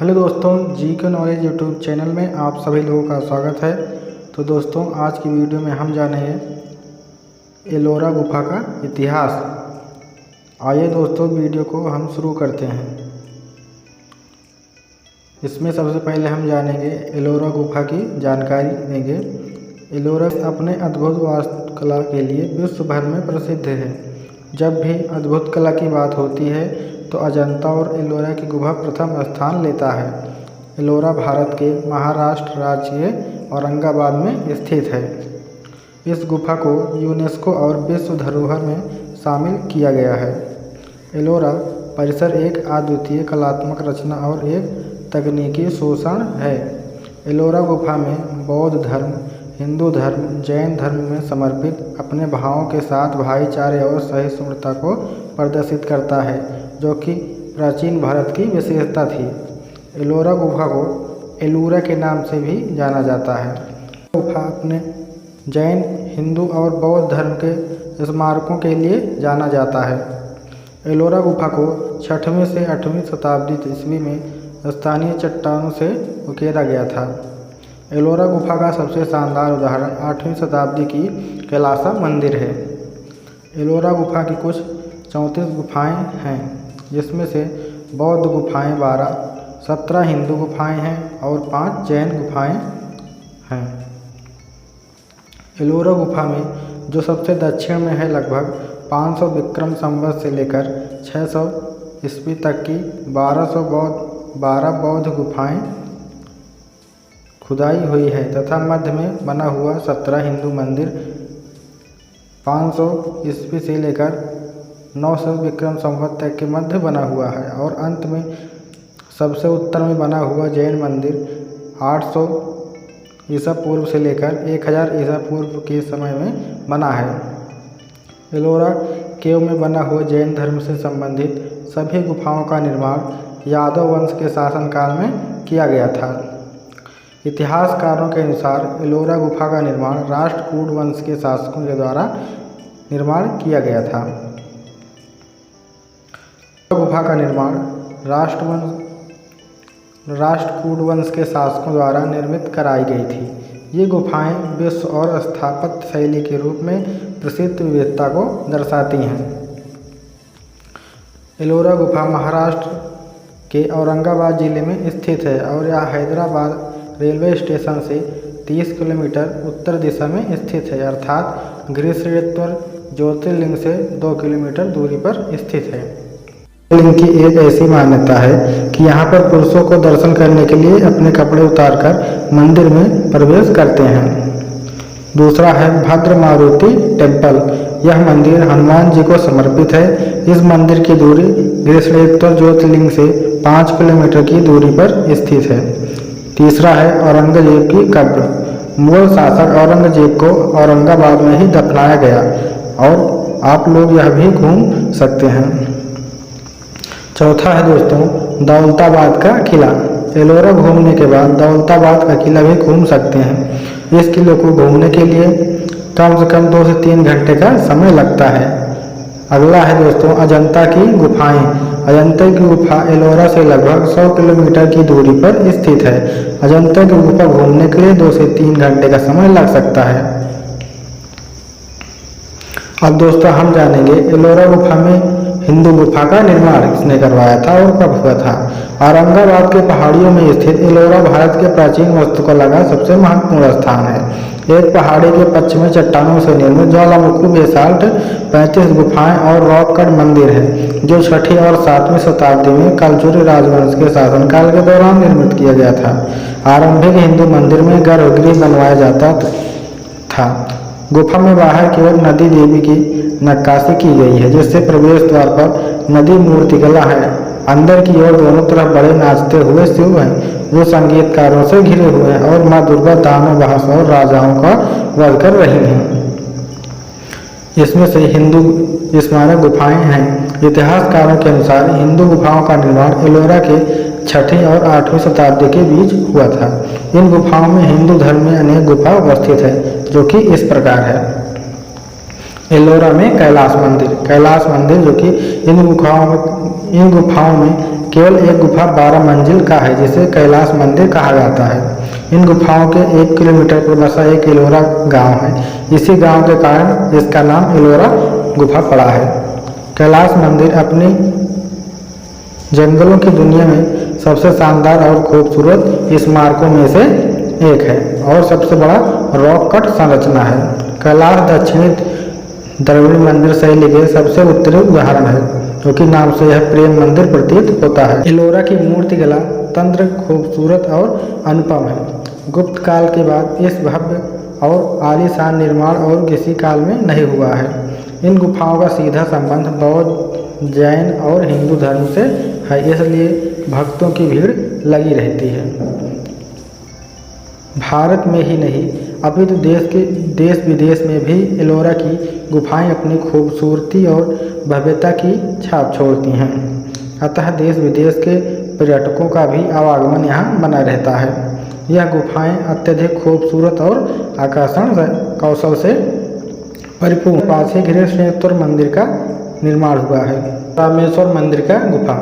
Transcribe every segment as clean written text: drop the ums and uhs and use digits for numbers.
Hello दोस्तों, जी के knowledge YouTube channel में आप सभी लोगों का स्वागत है। तो दोस्तों, आज की वीडियो में हम जानेंगे एलोरा गुफा का इतिहास। आइए दोस्तों, वीडियो को हम शुरू करते हैं। इसमें सबसे पहले हम जानेंगे एलोरा गुफा की जानकारी देंगे। एलोरा अपने अद्भुत वास्तुकला के लिए विश्व भर में प्रसिद्ध है। जब भी अद्भुत कला की बात होती है तो अजंता और एलोरा की गुफा प्रथम स्थान लेता है। एलोरा भारत के महाराष्ट्र राज्य के औरंगाबाद में स्थित है। इस गुफा को यूनेस्को और विश्व धरोहर में शामिल किया गया है। एलोरा परिसर एक अद्वितीय कलात्मक रचना और एक तकनीकी शोषण है। एलोरा गुफा में बौद्ध धर्म, हिंदू धर्म, जैन धर्म में समर्पित अपने भावों के साथ भाईचारे और सहिष्णुता को प्रदर्शित करता है, जो कि प्राचीन भारत की विशेषता थी। एलोरा गुफा को एलूरा के नाम से भी जाना जाता है। गुफा अपने जैन, हिंदू और बौद्ध धर्म के स्मारकों के लिए जाना जाता है। एलोरा गुफा को 6वीं से 8वीं शताब्दी ईस्वी में स्थानीय चट्टानों से उकेरा गया था। एलोरा गुफा का सबसे शानदार उदाहरण 8वीं शताब्दी की कैलासा मंदिर है। एलोरा गुफा की कुछ 34 गुफाएं हैं, जिसमें से बौद्ध गुफाएं 12, 17 हिंदू गुफाएं हैं और 5 जैन गुफाएं हैं। एलोरा गुफा में जो सबसे दक्षिण में है, लगभग 500 विक्रम संवत से लेकर 600 ईस्वी तक की 12 बौद्ध गुफाएं खुदाई हुई है तथा मध्य में बना हुआ 17 हिंदू मंदिर 500 ईस्वी से लेकर 900 विक्रम संवत तक के मध्य बना हुआ है और अंत में सबसे उत्तर में बना हुआ जैन मंदिर 800 ईसा पूर्व से लेकर 1000 ईसा पूर्व के समय में बना है। एलोरा केव में बना हुआ जैन धर्म से संबंधित सभी गुफाओं का निर्माण यादव वंश के शासनकाल में किया गया था। इतिहासकारों के अनुसार एलोरा गुफा का निर्माण राष्ट्रकूट वंश के शासकों के द्वारा निर्माण किया गया था। गुफा का निर्माण राष्ट्रकूट वंश के शासकों द्वारा निर्मित कराई गई थी। ये गुफाएं विश्व और स्थापत्य शैली के रूप में प्रसिद्ध विविधता को दर्शाती हैं। एलोरा गुफा महाराष्ट्र के औरंगाबाद जिले में स्थित है और यह हैदराबाद रेलवे स्टेशन से 30 किलोमीटर उत्तर दिशा में स्थित है, अर्थात गृहश्रेष्ठेश्वर ज्योतिर्लिंग से 2 किलोमीटर दूरी पर स्थित है। लिंग की एक ऐसी मान्यता है कि यहाँ पर पुरुषों को दर्शन करने के लिए अपने कपड़े उतारकर मंदिर में प्रवेश करते हैं। दूसरा है भद्र मारुति टेम्पल। यह मंदिर हनुमान जी को समर्पित है। इस मंदिर की दूरी गृहश्रेष्ठेश्वर ज्योतिर्लिंग से 5 किलोमीटर की दूरी पर स्थित है। तीसरा है औरंगजेब की कब्र। मुगल शासक औरंगजेब को औरंगाबाद में ही दफनाया गया और आप लोग यह भी घूम सकते हैं। चौथा है दोस्तों दौलताबाद का किला। एलोरा घूमने के बाद दौलताबाद का किला भी घूम सकते हैं। इस किले को घूमने के लिए कम से कम 2 से 3 घंटे का समय लगता है। अगला है दोस्तों अजंता की गुफाएं। अजंता की गुफा एलोरा से लगभग 100 किलोमीटर की दूरी पर स्थित है। अजंता की गुफा घूमने के लिए 2 से 3 घंटे का समय लग सकता है। अब दोस्तों हम जानेंगे एलोरा गुफा में हिंदू गुफा का निर्माण किसने करवाया था और कब हुआ था। औरंगाबाद के पहाड़ियों में स्थित एलोरा भारत के प्राचीन वास्तुकला का सबसे महत्वपूर्ण स्थान है। एक पहाड़ी के पश्चिमी चट्टानों से निर्मित ज्वालामुखी बेसाल्ट 35 गुफाएं और रॉक कट मंदिर है, जो 6वीं और 7वीं शताब्दी में कलचुरी राजवंश के शासनकाल के दौरान निर्मित किया गया था। आरंभिक हिंदू मंदिर में गर्भगृह बनवाया जाता था। गुफा में बाहर की ओर नदी देवी की नक्काशी की गई है, जिससे प्रवेश द्वार पर नदी मूर्तिकला है। अंदर की ओर दोनों तरफ बड़े नाचते हुए शिव हैं, जो संगीतकारों से घिरे हुए हैं और माँ दुर्गा दानव बहस और राजाओं का वध कर रही हैं। इसमें से हिंदू स्मारक गुफाएं हैं। इतिहासकारों के अनुसार हिंदू गुफाओं का निर्माण एलोरा के 6वीं और 8वीं शताब्दी के बीच हुआ था। इन गुफाओं में हिंदू धर्म में अनेक गुफा उपस्थित है, जो कि इस प्रकार है। एलोरा में कैलाश मंदिर जो कि इन गुफाओं में केवल एक गुफा 12 मंजिल का है जिसे कैलाश मंदिर कहा जाता है। इन गुफाओं के 1 किलोमीटर पर बसा एक एलोरा गांव है। इसी गांव के कारण इसका नाम एलोरा गुफा पड़ा है। कैलाश मंदिर अपनी जंगलों की दुनिया में सबसे शानदार और खूबसूरत स्मारकों में से एक है और सबसे बड़ा रॉक कट संरचना है। कैलाश दक्षिणी द्रविड़ मंदिर शैली के सबसे उत्तरी उदाहरण है, क्योंकि नाम से यह प्रेम मंदिर प्रतीत होता है। एलोरा की मूर्तिकला तंत्र खूबसूरत और अनुपम है। गुप्त काल के बाद इस भव्य और आलीशान निर्माण और किसी काल में नहीं हुआ है। इन गुफाओं का सीधा संबंध बौद्ध, जैन और हिंदू धर्म से है, इसलिए भक्तों की भीड़ लगी रहती है। भारत में ही नहीं अपितु देश विदेश में भी एलोरा की गुफाएं अपनी खूबसूरती और भव्यता की छाप छोड़ती हैं। अतः देश विदेश के पर्यटकों का भी आवागमन यहाँ बना रहता है। यह गुफाएं अत्यधिक खूबसूरत और आकर्षण कौशल से परिपूर्ण। पास ही गृहस्वेश्वर मंदिर का निर्माण हुआ है। रामेश्वर मंदिर का गुफा,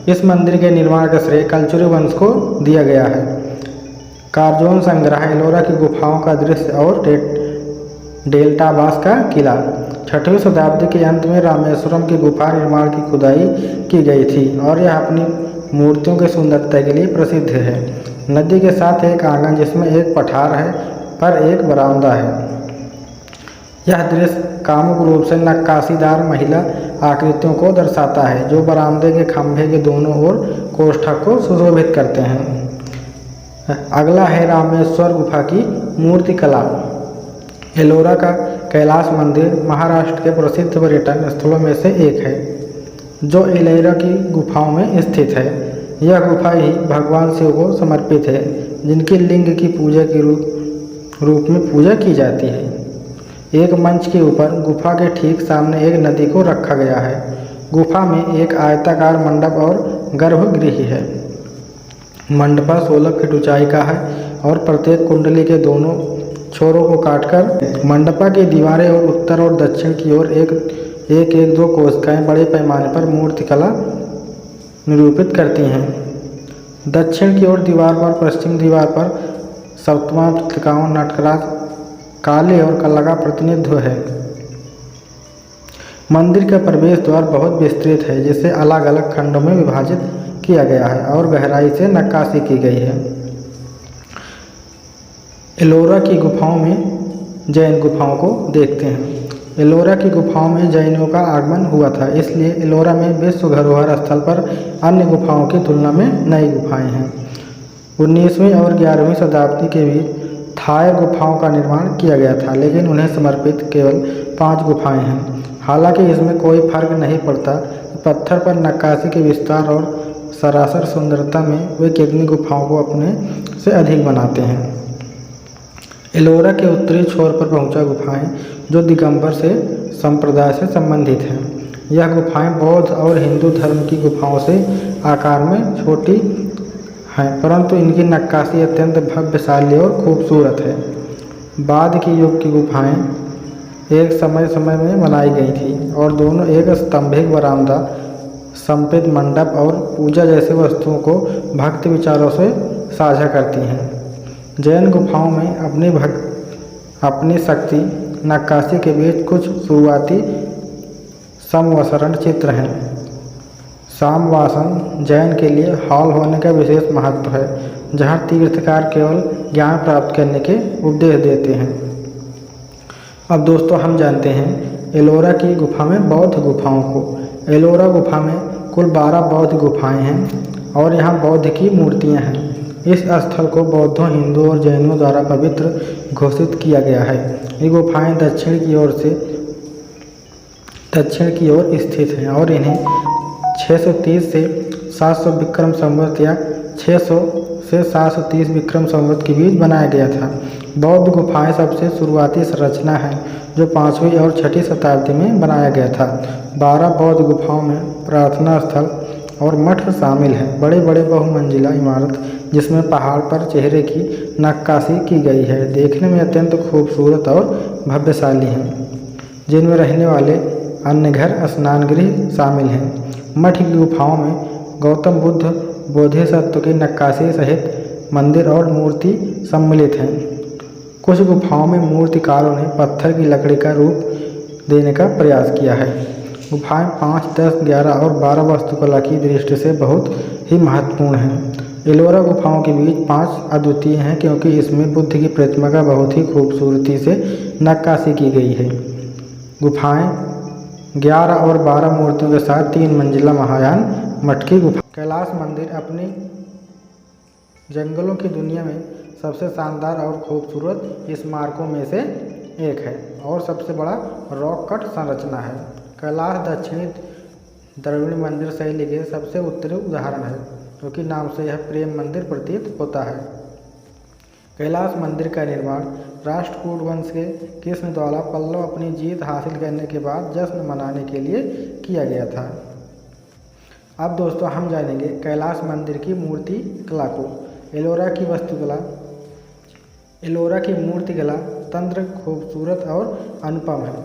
इस मंदिर के निर्माण का श्रेय कलचुरी वंश को दिया गया है। कार्जोन संग्रह एलोरा की गुफाओं का दृश्य और डेल्टाबास का किला। 6वीं शताब्दी के अंत में रामेश्वरम की गुफा निर्माण की खुदाई की गई थी और यह अपनी मूर्तियों की सुंदरता के लिए प्रसिद्ध है। नदी के साथ एक आंगन जिसमें एक पठार है पर एक बरामदा है। यह दृश्य कामुक रूप से नक्काशीदार महिला आकृतियों को दर्शाता है जो बरामदे के खंभे के दोनों ओर कोष्ठक को सुशोभित करते हैं। अगला है रामेश्वर गुफा की मूर्ति कला। एलोरा का कैलाश मंदिर महाराष्ट्र के प्रसिद्ध पर्यटन स्थलों में से एक है जो एलोरा की गुफाओं में स्थित है। यह गुफा ही भगवान शिव को समर्पित है, जिनकी लिंग की पूजा के रूप में पूजा की जाती है। एक मंच के ऊपर गुफा के ठीक सामने एक नदी को रखा गया है। गुफा में एक आयताकार मंडप और गर्भगृह है। मंडप 16 फीट ऊंचाई का है और प्रत्येक कुंडली के दोनों छोरों को काटकर मंडप की दीवारें और उत्तर और दक्षिण की ओर एक 2 कोशिकाएं बड़े पैमाने पर मूर्तिकला निरूपित करती हैं। दक्षिण की ओर दीवार पर, पश्चिम दीवार पर सप्तमा त्रिकाण नटराज काले और कला का प्रतिनिधित्व है। मंदिर का प्रवेश द्वार बहुत विस्तृत है जिसे अलग अलग खंडों में विभाजित किया गया है और गहराई से नक्काशी की गई है। एलोरा की गुफाओं में जैन गुफाओं को देखते हैं। एलोरा की गुफाओं में जैनों का आगमन हुआ था, इसलिए एलोरा में विश्व धरोहर स्थल पर अन्य गुफाओं की तुलना में नई गुफाएं हैं। 19वीं और 11वीं शताब्दी के बीच थाय गुफाओं का निर्माण किया गया था, लेकिन उन्हें समर्पित केवल 5 गुफाएं हैं। हालांकि इसमें कोई फर्क नहीं पड़ता कि पत्थर पर नक्काशी के विस्तार और सरासर सुंदरता में वे कितनी गुफाओं को अपने से अधिक बनाते हैं। एलोरा के उत्तरी छोर पर पहुंचा गुफाएं जो दिगंबर से संप्रदाय से संबंधित हैं। यह गुफाएं बौद्ध और हिंदू धर्म की गुफाओं से आकार में छोटी हैं, परंतु इनकी नक्काशी अत्यंत भव्यशाली और खूबसूरत है। बाद की युग की गुफाएं एक समय में बनाई गई थी और दोनों एक स्तंभिक बरामदा, संपित मंडप और पूजा जैसे वस्तुओं को भक्ति विचारों से साझा करती हैं। जैन गुफाओं में अपनी शक्ति नक्काशी के बीच कुछ शुरुआती समवसरण चित्र हैं। सामवासन जैन के लिए हॉल होने का विशेष महत्व है, जहां तीर्थकार केवल ज्ञान प्राप्त करने के उपदेश देते हैं। अब दोस्तों हम जानते हैं एलोरा की गुफा में बौद्ध गुफाओं को। एलोरा गुफा में कुल 12 बौद्ध गुफाएं हैं और यहाँ बौद्ध की मूर्तियाँ हैं। इस स्थल को बौद्धों, हिंदुओं और जैनों द्वारा पवित्र घोषित किया गया है। ये गुफाएं दक्षिण की ओर स्थित हैं और इन्हें 630 से 700 विक्रम संवत या 600 से 730 विक्रम संवत के बीच बनाया गया था। बौद्ध गुफाएं सबसे शुरुआती संरचना है जो 5वीं और 6वीं शताब्दी में बनाया गया था। 12 बौद्ध गुफाओं में प्रार्थना स्थल और मठ शामिल है। बड़े बड़े बहुमंजिला इमारत जिसमें पहाड़ पर चेहरे की नक्काशी की गई है, देखने में अत्यंत खूबसूरत और भव्यशाली है। जिनमें रहने वाले अन्य घर स्नान गृह शामिल हैं। मठ की गुफाओं में गौतम बुद्ध बोधिसत्व की नक्काशी सहित मंदिर और मूर्ति सम्मिलित हैं। कुछ गुफाओं में मूर्तिकारों ने पत्थर की लकड़ी का रूप देने का प्रयास किया है। गुफाएं 5, 10, 11 और 12 वास्तुकला की दृष्टि से बहुत ही महत्वपूर्ण हैं। एलोरा गुफाओं के बीच 5 अद्वितीय हैं क्योंकि इसमें बुद्ध की प्रतिमा का बहुत ही खूबसूरती से नक्काशी की गई है। गुफाएं 11 और 12 मूर्तियों के साथ 3 मंजिला महायान मठ की गुफा। कैलाश मंदिर अपनी जंगलों की दुनिया में सबसे शानदार और खूबसूरत स्मारकों में से एक है और सबसे बड़ा रॉक कट संरचना है। कैलाश दक्षिणी द्रविड़ मंदिर शैली के सबसे उत्तरी उदाहरण है, क्योंकि नाम से यह प्रेम मंदिर प्रतीत होता है। कैलाश मंदिर का निर्माण राष्ट्रकूट वंश के कृष्ण द्वारा पल्लव अपनी जीत हासिल करने के बाद जश्न मनाने के लिए किया गया था। अब दोस्तों हम जानेंगे कैलाश मंदिर की मूर्ति कला को। एलोरा की वास्तुकला। एलोरा की मूर्तिकला तंत्र खूबसूरत और अनुपम है।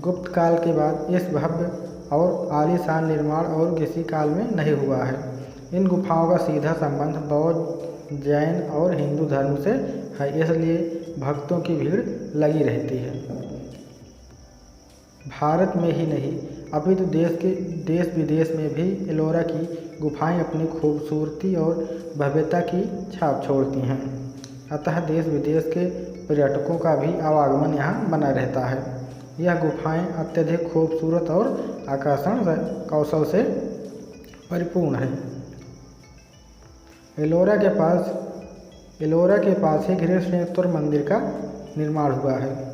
गुप्त काल के बाद इस भव्य और आलीशान निर्माण और किसी काल में नहीं हुआ है। इन गुफाओं का सीधा संबंध बौद्ध, जैन और हिंदू धर्म से है, इसलिए भक्तों की भीड़ लगी रहती है। भारत में ही नहीं अपितु देश विदेश में भी एलोरा की गुफाएं अपनी खूबसूरती और भव्यता की छाप छोड़ती हैं। अतः देश विदेश के पर्यटकों का भी आवागमन यहाँ बना रहता है। यह गुफाएं अत्यधिक खूबसूरत और आकर्षण कौशल से परिपूर्ण है। एलोरा के पास ही गृहस्नेश्वर मंदिर का निर्माण हुआ है।